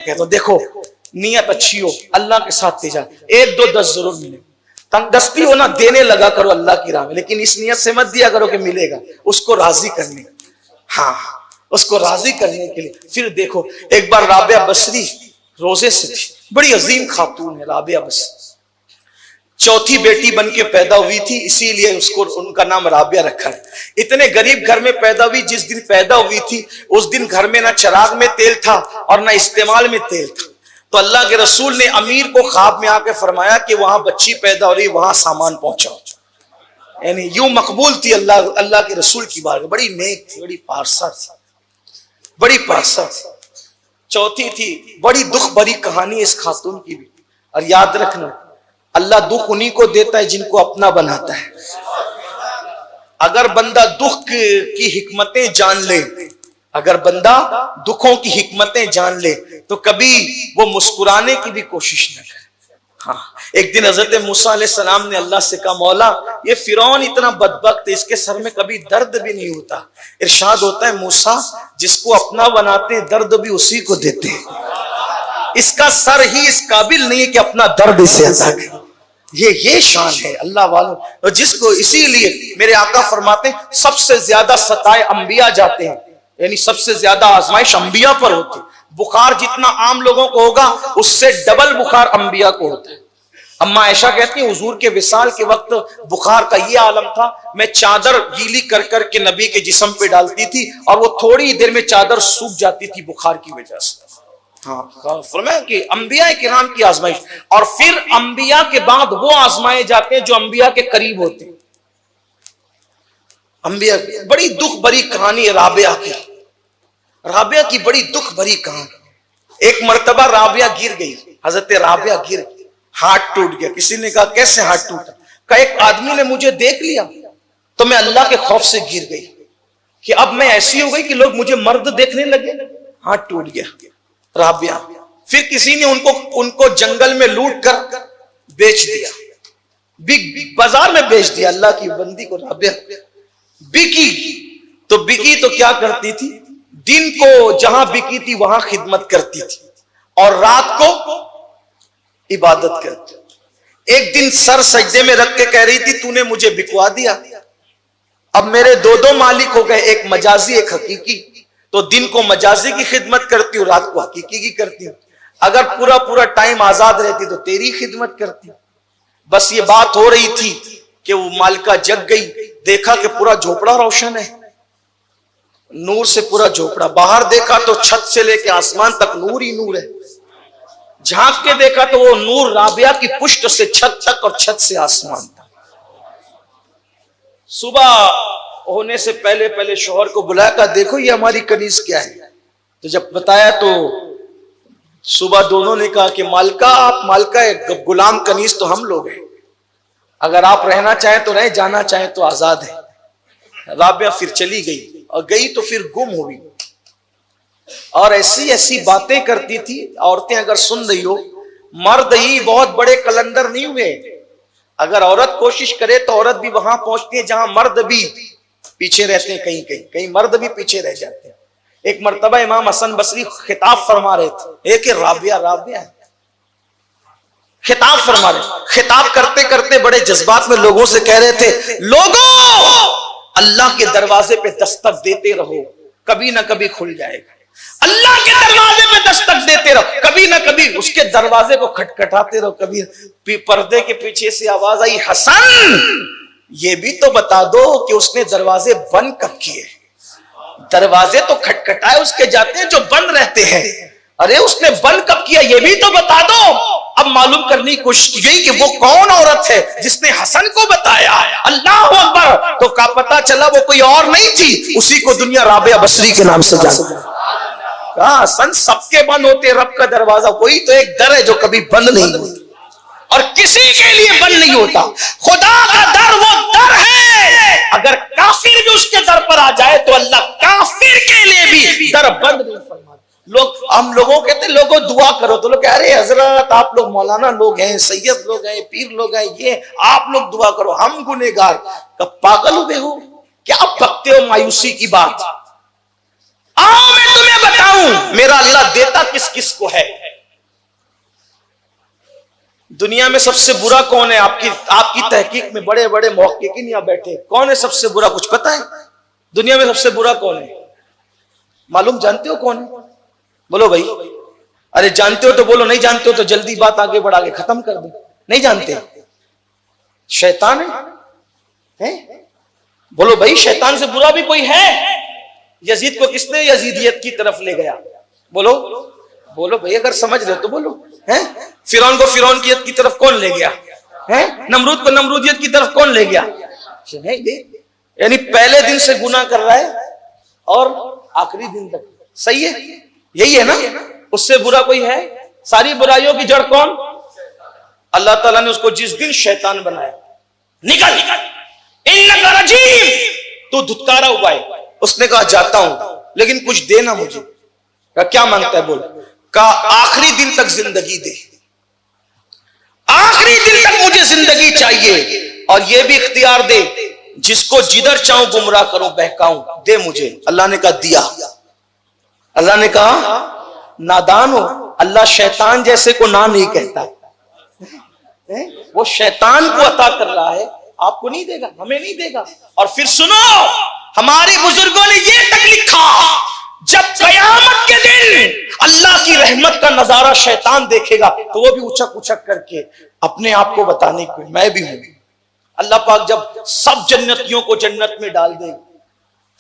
तो देखो नियत अच्छी हो, अल्लाह के साथ ले जा, 1 2 10 जरूर मिले। तंगदस्ती हो ना, देने लगा करो अल्लाह की राह में, लेकिन इस नियत से मत दिया करो कि मिलेगा, उसको राजी करने, हाँ उसको राजी करने के लिए। फिर देखो एक बार राबिया बसरी रोजे से थी, बड़ी अजीम खातून है राबिया बसरी, चौथी बेटी बन के पैदा हुई थी, इसीलिए उसको उनका नाम राबिया रखा है। इतने गरीब घर में पैदा हुई, जिस दिन पैदा हुई थी उस दिन घर में ना चिराग में तेल था और ना इस्तेमाल में तेल था। तो अल्लाह के रसूल ने अमीर को ख्वाब में आके फरमाया कि वहां बच्ची पैदा हो रही, वहां सामान पहुंचाओ। यानी यूं मकबूल थी अल्लाह के रसूल की बात, बड़ी नेक थी, बड़ी पारसा थी, बड़ी पारसा थी, चौथी थी। बड़ी दुख भरी कहानी इस खातून की भी। और याद रखना, अल्लाह दुख उन्हीं को देता है जिनको अपना बनाता है। अगर बंदा दुख की हिकमतें जान ले, अगर बंदा दुखों की हिकमतें जान ले तो कभी वो मुस्कुराने की भी कोशिश न करे। हाँ, एक दिन हजरत मूसा अलैहिस्सलाम ने अल्लाह से कहा, मौला ये फिरौन इतना बदबख्त है, इसके सर में कभी दर्द भी नहीं होता। इरशाद होता है, मूसा जिसको अपना बनाते हैं दर्द भी उसी को देते हैं, इसका सर ही इस काबिल नहीं है कि अपना दर्द इसे अता करे। ये शान है अल्लाह वालों, और जिसको, इसीलिए मेरे आका फरमाते हैं सबसे ज्यादा सताए अंबिया जाते हैं, यानी सबसे ज्यादा आजमाइश अंबिया पर होती है। बुखार जितना आम लोगों को होगा उससे डबल बुखार अंबिया को होता है। अम्मा आयशा कहती है हुजूर के विसाल के वक्त बुखार का ये आलम था, मैं चादर गीली कर कर के नबी के जिस्म पे डालती थी और वो थोड़ी देर में चादर सूख जाती थी बुखार की वजह से। हाँ, फरमाया कि अंबिया किराम की आजमाइश, और फिर अंबिया के बाद वो आजमाए जाते हैं जो अंबिया के करीब होते हैं। अंबिया, बड़ी दुख भरी कहानी है राबिया की, राबिया की बड़ी दुख भरी कहानी। एक मर्तबा राबिया गिर गई, हजरत राबिया गिर गई, हाथ टूट गया। किसी ने कहा कैसे हाथ टूटा? कहा एक आदमी ने मुझे देख लिया तो मैं अल्लाह के खौफ से गिर गई कि अब मैं ऐसी हो गई कि लोग मुझे मर्द देखने लगे, हाथ टूट गया राबिया। फिर किसी ने उनको जंगल में लूट कर बेच दिया, बिग बाजार में बेच दिया। अल्लाह की बंदी को राबिया बिकी तो क्या करती थी, दिन को जहां बिकी थी वहां खिदमत करती थी और रात को इबादत करती। एक दिन सर सजदे में रख के कह रही थी, तूने मुझे बिकवा दिया, अब मेरे दो मालिक हो गए, एक मजाजी एक हकीकी। तो दिन को मजाजी की खिदमत करती हूँ, रात को हकीकी की करती हूँ। अगर पूरा टाइम आजाद रहती तो तेरी खिदमत करती। बस ये बात हो रही थी कि वो मालिका जग गई, देखा कि पूरा झोपड़ा रोशन है, नूर से पूरा झोपड़ा। बाहर देखा तो छत से लेके आसमान तक नूर ही नूर है। झांक के देखा तो वो नूर राबिया की पुष्ट से छत तक और छत से आसमान तक। सुबह होने से पहले शौहर को बुलाया, कहा देखो ये हमारी कनीज क्या है। तो जब बताया तो सुबह दोनों ने कहा कि मालिका आप मालिका है, गुलाम कनीज तो हम लोग हैं, अगर आप रहना चाहें तो रहे, जाना चाहें तो आजाद है। राबिया फिर चली गई, और गई तो फिर गुम हुई, और ऐसी बातें करती थी। औरतें अगर सुन रही हो, मर्द ही बहुत बड़े कलंदर नहीं हुए। अगर औरत कोशिश करे तो औरत भी वहां पहुंचती है जहां मर्द भी पीछे रहते हैं, कहीं मर्द भी पीछे रह जाते हैं। एक मर्तबा इमाम हसन बसरी खिताब फरमा रहे थे, एक राबिया खिताब फरमा रहे, खिताब करते करते बड़े जज्बात में लोगों से कह रहे थे, लोगों अल्लाह के दरवाजे पे दस्तक देते रहो, कभी ना कभी खुल जाएगा। अल्लाह के दरवाजे पे दस्तक देते रहो, कभी ना कभी उसके दरवाजे को खटखटाते रहो। कभी पर्दे के पीछे से आवाज आई, हसन ये भी तो बता दो कि उसने दरवाजे बंद कब किए। दरवाजे तो खटखटाए उसके जाते हैं जो बंद रहते हैं, अरे उसने बंद कब किया ये भी तो बता दो। अब मालूम करने की कोशिश की गई कि वो कौन औरत है जिसने हसन को बताया। अल्लाह अकबर, तो का पता चला वो कोई और नहीं थी, उसी को दुनिया राबिया बसरी के नाम से जानती। कहा हसन सबके बंद होते, रब का दरवाजा वही तो एक दर है जो कभी बंद नहीं होता और किसी के लिए बंद नहीं होता। खुदा का दर वो दर है, अगर काफिर भी उसके दर पर आ जाए तो अल्लाह काफिर के लिए भी दर बंद नहीं फरमाता। लोग, हम लोगों कहते लोगों दुआ करो, तो लोग कह रहे हजरत आप लोग मौलाना लोग हैं, सैयद लोग हैं, पीर लोग हैं, ये आप लोग दुआ करो, हम गुनेगार। कब पागल हुए हो क्या, बकते हो मायूसी की बात। आओ मैं तुम्हें बताऊं मेरा अल्लाह देता किस किस को है। दुनिया में सबसे बुरा कौन है? आपकी तहकीक में बड़े बड़े मुहक्किकीन यहां बैठे, कौन है सबसे बुरा? कुछ पता है दुनिया में सबसे बुरा कौन है? मालूम, जानते हो कौन है? बोलो भाई। अरे जानते हो तो बोलो, नहीं जानते हो तो जल्दी बात आगे बढ़ा के खत्म कर दो। नहीं जानते? शैतान है? बोलो भाई, शैतान से बुरा भी कोई है? यजीद को किसने यजीदियत की तरफ ले गया? बोलो बोलो भाई, अगर समझ रहे हो तो बोलो। हैं? फिरौन को फिरौनियत की तरफ कौन ले गया? हैं? नमरूद को नमरूदियत की तरफ कौन ले गया? यानी पहले दिन से गुनाह कर रहा है और आखिरी दिन तक। सही है? यही है ना? उससे बुरा कोई है? सारी बुराइयों की जड़ कौन? अल्लाह ताला ने उसको जिस दिन शैतान बनाया, निकल इन्नका रजीम, तू धुतकारा हुआ है। उसने कहा जाता हूं लेकिन कुछ देना मुझे। क्या मांगता है? बोल। का आखिरी दिन तक जिंदगी दे, आखिरी दिन तक मुझे जिंदगी चाहिए, और यह भी इख्तियार दे जिसको जिधर चाहूं गुमराह करूं बहकाऊं, दे मुझे। अल्लाह ने कहा दिया। अल्लाह ने कहा नादान हो, अल्लाह शैतान जैसे को ना नहीं कहता। वो शैतान को अता कर रहा है, आपको नहीं देगा, हमें नहीं देगा। और फिर सुनो, हमारे बुजुर्गों ने ये तक लिखा, जब कयामत के दिन अल्लाह की रहमत का नजारा शैतान देखेगा तो वो भी उछक उछक करके अपने आप को बताने को मैं भी हूं। अल्लाह पाक जब सब जन्नतियों को जन्नत में डाल दे,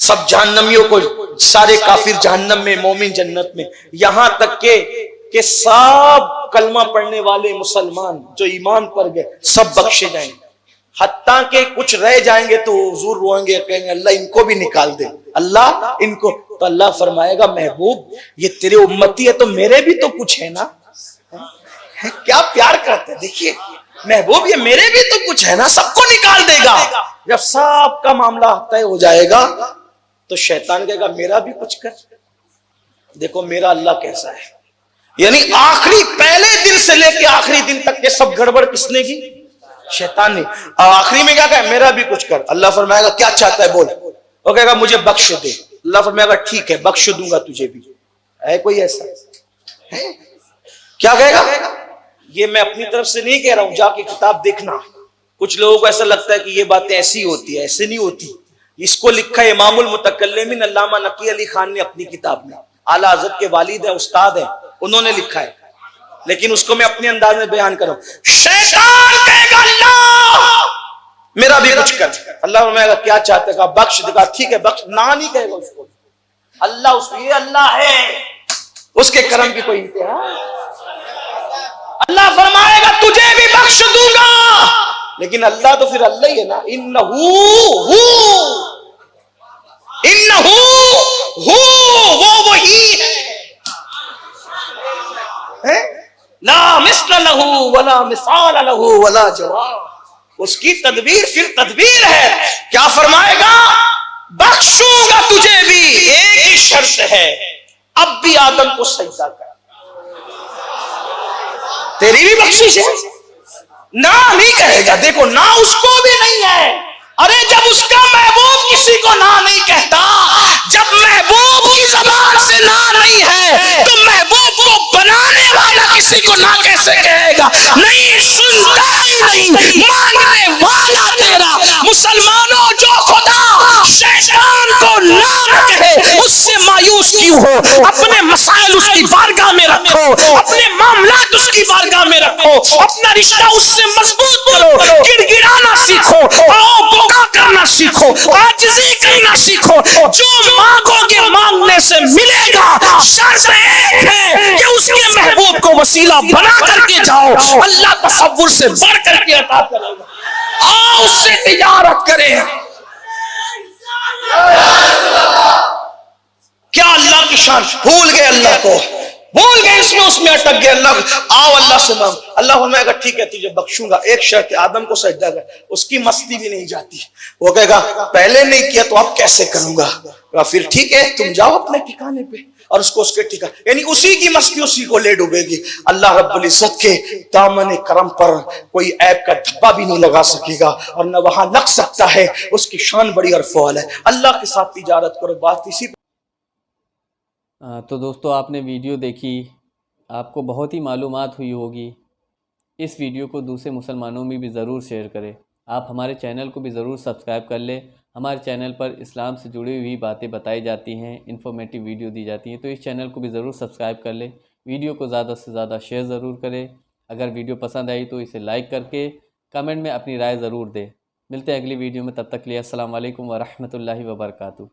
सब जहन्नमियों को, सारे काफिर जहन्नम में, मोमिन जन्नत में, यहां तक के सब कलमा पढ़ने वाले मुसलमान जो ईमान पर गए सब बख्शे जाएंगे। हत्ता के कुछ रह जाएंगे तो हुजूर रोएंगे, कहेंगे अल्लाह इनको भी निकाल दे, अल्लाह इनको। तो अल्लाह फरमाएगा महबूब ये तेरे उम्मती है तो मेरे भी तो कुछ है ना। क्या प्यार करते हैं, देखिए महबूब ये मेरे भी तो कुछ है ना, सबको निकाल देगा। जब सबका मामला तय हो जाएगा तो शैतान कहेगा मेरा भी कुछ कर। देखो मेरा अल्लाह कैसा है, यानी आखिरी पहले दिन से लेके आखिरी दिन तक के सब गड़बड़ किसने की? शैतान ने। आखिरी में क्या कहा? मेरा भी कुछ कर। अल्लाह फरमाएगा क्या चाहता है बोल। वो कहेगा मुझे बख्श दे। अल्लाह फरमाएगा ठीक है बख्श दूंगा तुझे भी। है कोई ऐसा है? क्या कहेगा? ये मैं अपनी तरफ से नहीं कह रहा हूं, जाके किताब देखना। कुछ लोगों को ऐसा लगता है कि ये बातें ऐसी होती है, ऐसे नहीं होती। इसको लिखा है इमामुल मुतकल्लिमीन अल्लामा नकी अली खान ने अपनी किताब में। आला हज़रत के वालिद है, उस्ताद है, उन्होंने लिखा है, लेकिन उसको मैं अपने अंदाज में बयान करूं। शैतान कहेगा अल्लाह मेरा भी कुछ कर। अल्लाह फरमाएगा क्या चाहते का? बख्श देगा। ठीक है बख्श। ना नहीं कहेगा उसको। अल्लाह उसको, ये अल्लाह है, उसके करम की कोई इंतहा। अल्लाह फरमाएगा तुझे भी बख्श दूंगा, लेकिन अल्लाह तो फिर अल्लाह ही है ना। इन्नहू वो वही है, ला मिस्ल लहू वला मिसाल लहू वला जवाब। उसकी तदबीर फिर तदबीर है। क्या फरमाएगा? बख्शूंगा तुझे भी, एक ही शर्त है, अब भी आदम को सजदा कर। तेरी भी बख्शिश है। ना नहीं कहेगा। देखो ना उसको भी नहीं है। अरे जब उसका महबूब किसी को ना नहीं कहता, जब महबूब की ज़बान से ना नहीं है तो महबूब को बनाने वाला किसी को ना कैसे कहेगा? नहीं सुनता ही नहीं, मांगने वाला तेरा। मुसलमानों जो खुदा शैतान को ना कहे उससे मायूस क्यों हो? अपने मसाइल उसकी बारगाह में रखो, अपने मामलात उसकी बारगाह में रखो, अपना रिश्ता उससे मजबूत करो, गिड़गिड़ाना सीखो, बोका करना सीखो, आजिज़ी करना सीखो। जो मांगोगे मांगने से मिलेगा। शर्त एक है कि उसके महबूब को वसीला बना करके जाओ, अल्लाह तसव्वुर से बढ़ करके अता करेगा। आओ उससे तिजारत करें। क्या अल्लाह की शान भूल गए? अल्लाह को भूल गए, इसमें उसमें अटक गए। अल्लाह आओ अल्लाह से मांग। अल्लाह फरमाएगा ठीक है तुझे बख्शूंगा, एक शर्त है, आदम को सजदा कर। उसकी मस्ती भी नहीं जाती। वो कहेगा पहले नहीं किया तो अब कैसे करूंगा? फिर ठीक है तुम जाओ अपने ठिकाने पे, और उसको उसके ठिकाने, यानी उसी की मस्ती उसी को ले डूबेगी। अल्लाह रब्बुल इज्जत के दामन करम पर कोई ऐब का धब्बा भी नहीं लगा सकेगा, और न वहां लग सकता है। उसकी शान बड़ी और फौल है। अल्लाह के साथ तिजारत करो। बात इसी तो दोस्तों आपने वीडियो देखी, आपको बहुत ही मालूमात हुई होगी। इस वीडियो को दूसरे मुसलमानों में भी ज़रूर शेयर करें। आप हमारे चैनल को भी ज़रूर सब्सक्राइब कर लें। हमारे चैनल पर इस्लाम से जुड़ी हुई बातें बताई जाती हैं, इन्फॉर्मेटिव वीडियो दी जाती हैं, तो इस चैनल को भी ज़रूर सब्सक्राइब कर लें। वीडियो को ज़्यादा से ज़्यादा शेयर ज़रूर करें। अगर वीडियो पसंद आई तो इसे लाइक करके कमेंट में अपनी राय ज़रूर दें। मिलते हैं अगली वीडियो में, तब तक के लिए अस्सलाम वालेकुम व रहमतुल्लाहि व बरकातुहू।